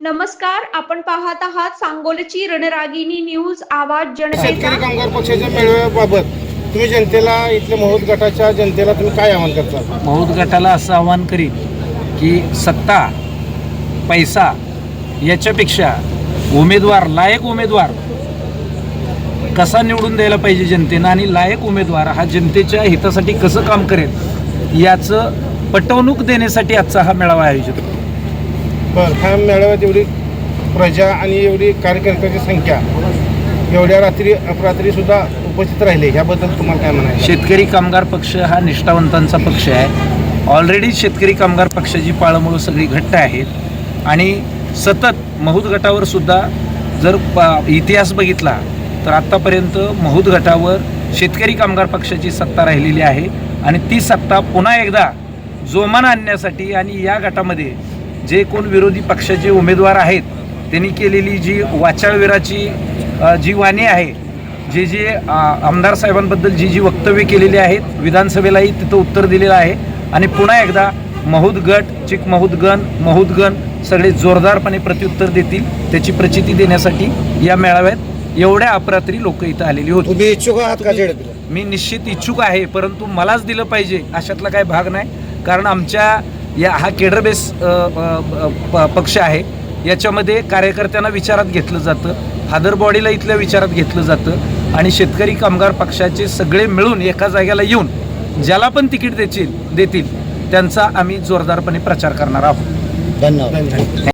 नमस्कार, आपण पाहत आहात सांगोलीची रणरागिणी न्यूज, आवाज जनतेचा। शेतकरी कामगार पक्षाच्या मेळाव्याबाबत तुम्ही जनतेला, इथल्या महुद गटाच्या जनतेला तुम्ही काय आवाहन करता? महुद गटाला असं आवाहन करीन की सत्ता, पैसा याच्यापेक्षा उमेदवार, लायक उमेदवार कसा निवडून द्यायला पाहिजे जनतेनं, आणि लायक उमेदवार हा जनतेच्या हितासाठी कसं काम करेल याचं पटवणूक देण्यासाठी आजचा हा मेळावा आयोजित होतो। बरं, ह्या मेळाव्यात एवढी प्रजा आणि एवढी कार्यकर्त्याची संख्या एवढ्या रात्री सुद्धा उपस्थित राहिले, ह्याबद्दल तुम्हाला काय म्हणायचं? शेतकरी कामगार पक्ष हा निष्ठावंतांचा पक्ष आहे। ऑलरेडी शेतकरी कामगार पक्षाची पाळंमुळं सगळी घट्ट आहेत आणि सतत महुद गटावर सुद्धा जर इतिहास बघितला तर आत्तापर्यंत महुद गटावर शेतकरी कामगार पक्षाची सत्ता राहिलेली आहे आणि ती सत्ता पुन्हा एकदा जोमानं आणण्यासाठी आणि या गटामध्ये जे कोण विरोधी पक्षाचे उमेदवार आहेत त्यांनी केलेली जी वाचाळवीराची जी वाणी आहे, जे आमदार साहेबांबद्दल जी वक्तव्य केलेली आहेत, विधानसभेलाही तिथं उत्तर दिलेलं आहे आणि पुन्हा एकदा महुद गट, चिक महुदगण सगळे जोरदारपणे प्रत्युत्तर देतील, त्याची प्रचिती देण्यासाठी या मेळाव्यात एवढ्या अपरात्री लोक इथं आलेली होती। तुम्ही इच्छुक आहात का? मी निश्चित इच्छुक आहे, परंतु मलाच दिलं पाहिजे अशातला काही भाग नाही, कारण आमच्या हा केडर बेस पक्ष आहे, याच्यामध्ये कार्यकर्त्यांना विचारात घेतलं जातं, फादर बॉडीला इथल्या विचारात घेतलं जातं आणि शेतकरी कामगार पक्षाचे सगळे मिळून एका जागेला येऊन ज्याला पण तिकीट देतील त्यांचा आम्ही जोरदारपणे प्रचार करणार आहोत। धन्यवाद।